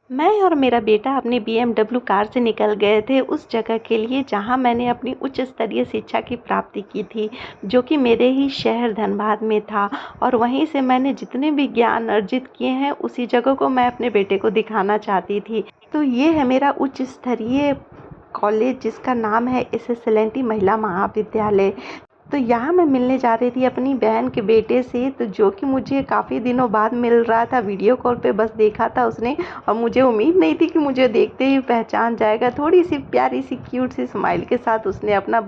मैं और मेरा बेटा अपनी बीएमडब्ल्यू कार से निकल गए थे उस जगह के लिए जहां मैंने अपनी उच्च स्तरीय शिक्षा की प्राप्ति की थी, जो कि मेरे ही शहर धनबाद में था। और वहीं से मैंने जितने भी ज्ञान अर्जित किए हैं उसी जगह को मैं अपने बेटे को दिखाना चाहती थी। तो ये है मेरा उच्च स्तरीय कॉलेज जिसका नाम है एसएसएलएनटी महिला महाविद्यालय। तो यहाँ मैं मिलने जा रही थी अपनी बहन के बेटे से, तो जो कि मुझे काफ़ी दिनों बाद मिल रहा था। वीडियो कॉल पे बस देखा था उसने और मुझे उम्मीद नहीं थी कि मुझे देखते ही पहचान जाएगा। थोड़ी सी प्यारी सी क्यूट सी स्माइल के साथ उसने अपना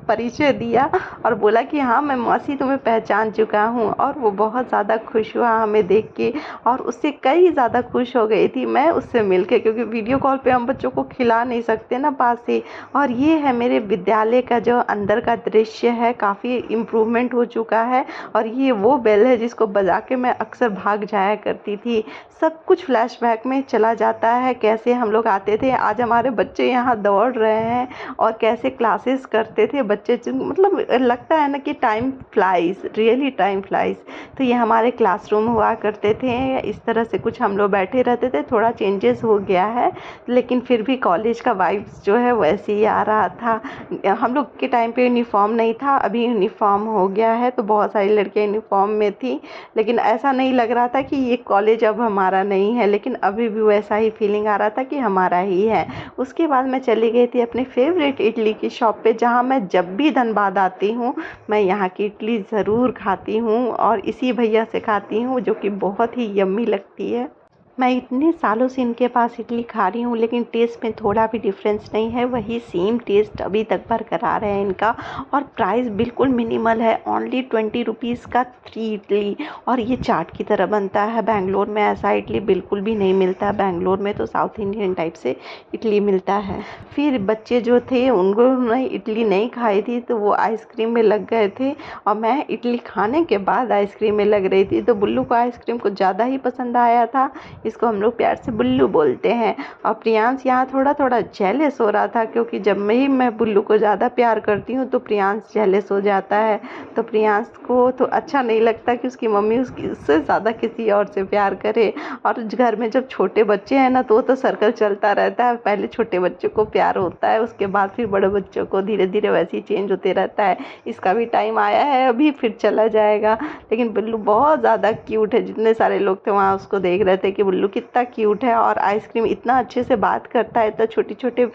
परिचय दिया और बोला कि हाँ मैं मौसी तुम्हें पहचान चुका हूँ। और वो बहुत ज़्यादा खुश हुआ हमें देख के और उससे कई ज़्यादा खुश हो गई थी मैं उससे मिल के, क्योंकि वीडियो कॉल पे हम बच्चों को खिला नहीं सकते ना पास से। और ये है मेरे विद्यालय का जो अंदर का दृश्य है, काफ़ी इम्प्रूवमेंट हो चुका है। और ये वो बेल है जिसको बजा के मैं अक्सर भाग जाया करती थी। सब कुछ फ्लैशबैक में चला जाता है, कैसे हम लोग आते थे, आज हमारे बच्चे यहाँ दौड़ रहे हैं और कैसे क्लासेस करते थे बच्चे। मतलब लगता है ना कि time flies, really time flies. तो ये हमारे क्लासरूम हुआ करते थे, इस तरह से कुछ हम लोग बैठे रहते थे। थोड़ा चेंजेस हो गया है लेकिन फिर भी कॉलेज का वाइब्स जो है वैसे ही आ रहा था। हम लोग के टाइम पे यूनिफॉर्म नहीं था, अभी यूनिफॉर्म हो गया है। तो बहुत सारी लड़कियां यूनिफॉर्म में थी, लेकिन ऐसा नहीं लग रहा था कि ये कॉलेज अब हमारा नहीं है, लेकिन अभी भी वैसा ही फीलिंग आ रहा था कि हमारा ही है। उसके बाद मैं चली गई थी अपने फेवरेट इडली की शॉप पे, जहाँ मैं जब भी धनबाद आती हूँ मैं यहाँ की इडली ज़रूर खाती हूँ और इसी भैया से खाती हूँ, जो कि बहुत ही यम्मी लगती है। मैं इतने सालों से इनके पास इडली खा रही हूँ लेकिन टेस्ट में थोड़ा भी डिफरेंस नहीं है, वही सेम टेस्ट अभी तक बरकरार है इनका। और प्राइस बिल्कुल मिनिमल है, ओनली 20 रुपीज़ का 3 इडली। और ये चाट की तरह बनता है। बेंगलोर में ऐसा इडली बिल्कुल भी नहीं मिलता, बेंगलोर में तो साउथ इंडियन टाइप से इडली मिलता है। फिर बच्चे जो थे उन्होंने इडली नहीं खाई थी तो वो आइसक्रीम में लग गए थे और मैं इडली खाने के बाद आइसक्रीम में लग रही थी। तो बुल्लू को आइसक्रीम कुछ ज़्यादा ही पसंद आया था, इसको हम लोग प्यार से बुल्लू बोलते हैं। और प्रियांश यहाँ थोड़ा थोड़ा जेलस हो रहा था, क्योंकि जब मैं बुल्लू को ज़्यादा प्यार करती हूँ तो प्रियांश जेलस हो जाता है। तो प्रियांश को तो अच्छा नहीं लगता कि उसकी मम्मी उससे ज़्यादा किसी और से प्यार करे। और घर में जब छोटे बच्चे हैं ना तो सर्कल चलता रहता है, पहले छोटे बच्चों को प्यार होता है, उसके बाद फिर बड़े बच्चों को, धीरे धीरे वैसे ही चेंज होते रहता है। इसका भी टाइम आया है, अभी फिर चला जाएगा। लेकिन बुल्लू बहुत ज़्यादा क्यूट है, जितने सारे लोग थे वहाँ उसको देख रहे थे कि बुल्लू कितना क्यूट है। और आइसक्रीम इतना अच्छे से बात करता है, इतना छोटे छोटे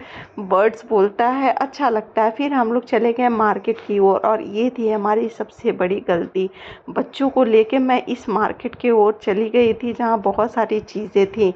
वर्ड्स बोलता है, अच्छा लगता है। फिर हम लोग चले गए मार्केट की ओर और ये थी हमारी सबसे बड़ी गलती। बच्चों को लेके मैं इस मार्केट की ओर चली गई थी जहाँ बहुत सारी चीज़ें थी।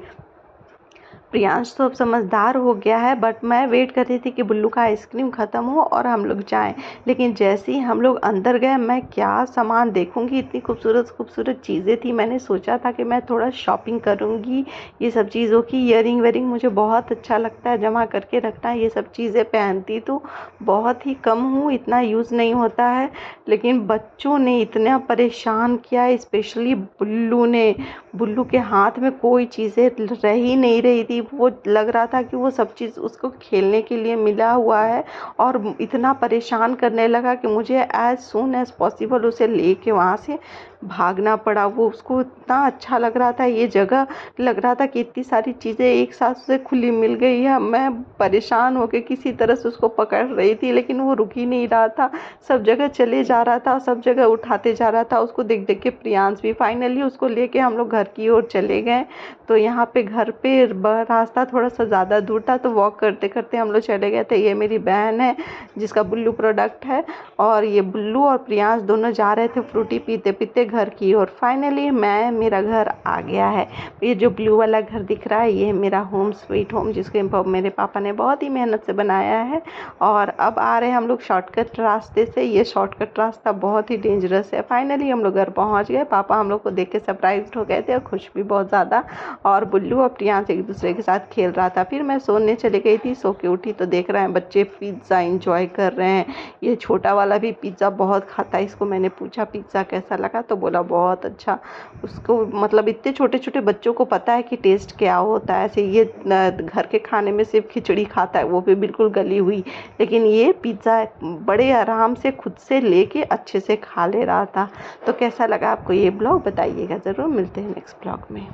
प्रियांश तो अब समझदार हो गया है, बट मैं वेट कर रही थी कि बुल्लू का आइसक्रीम ख़त्म हो और हम लोग जाएं। लेकिन जैसे ही हम लोग अंदर गए, मैं क्या सामान देखूंगी, इतनी खूबसूरत खूबसूरत चीज़ें थी। मैंने सोचा था कि मैं थोड़ा शॉपिंग करूंगी ये सब चीज़ों की। ईयरिंग वेयरिंग मुझे बहुत अच्छा लगता है जमा करके रखना, ये सब चीज़ें पहनती तो बहुत ही कम हूँ, इतना यूज़ नहीं होता है। लेकिन बच्चों ने इतना परेशान किया, स्पेशली बुल्लू ने। बुल्लू के हाथ में कोई चीज़ें रह ही नहीं रही थी, वो लग रहा था कि वो सब चीज़ उसको खेलने के लिए मिला हुआ है। और इतना परेशान करने लगा कि मुझे एज़ सून एज़ पॉसिबल उसे लेके वहाँ से भागना पड़ा। वो उसको इतना अच्छा लग रहा था ये जगह, लग रहा था कि इतनी सारी चीज़ें एक साथ उसे खुली मिल गई है। मैं परेशान होकर किसी तरह से उसको पकड़ रही थी लेकिन वो रुक ही नहीं रहा था, सब जगह चले जा रहा था, सब जगह उठाते जा रहा था। उसको देख देख के प्रियांश भी, फाइनली उसको लेके हम लोग घर की ओर चले गए। तो यहाँ पे घर पे रास्ता थोड़ा सा ज़्यादा दूर था, तो वॉक करते करते हम लोग चले गए थे। ये मेरी बहन है जिसका बुल्लू प्रोडक्ट है, और ये बुल्लू और प्रियांश दोनों जा रहे थे फ्रूटी पीते पीते घर की ओर। फाइनली मेरा घर आ गया है। ये जो ब्लू वाला घर दिख रहा है ये है मेरा होम स्वीट होम, जिसको मेरे पापा ने बहुत ही मेहनत से बनाया है। और अब आ रहे हैं हम लोग शॉर्टकट रास्ते से। ये शॉर्टकट रास्ता बहुत ही डेंजरस है। फाइनली हम लोग घर पहुंच गए। पापा हम लोग को देख के सरप्राइज्ड हो गए थे और खुश भी बहुत ज़्यादा। और बुल्लू और प्रियांश एक दूसरे के साथ खेल रहा था। फिर मैं सोने चली गई थी, सो के उठी तो देख रहे हैं बच्चे पिज़्ज़ा इंजॉय कर रहे हैं। ये छोटा वाला भी पिज़्ज़ा बहुत खाता है, इसको मैंने पूछा पिज़्ज़ा कैसा लगा तो बोला बहुत अच्छा। उसको मतलब इतने छोटे छोटे बच्चों को पता है कि टेस्ट क्या होता है। ऐसे ये घर के खाने में सिर्फ खिचड़ी खाता है, वो भी बिल्कुल गली हुई, लेकिन ये पिज़्ज़ा बड़े आराम से खुद से लेके अच्छे से खा ले रहा था। तो कैसा लगा आपको ये ब्लॉग, बताइएगा ज़रूर। मिलते हैं नेक्स्ट ब्लॉग में।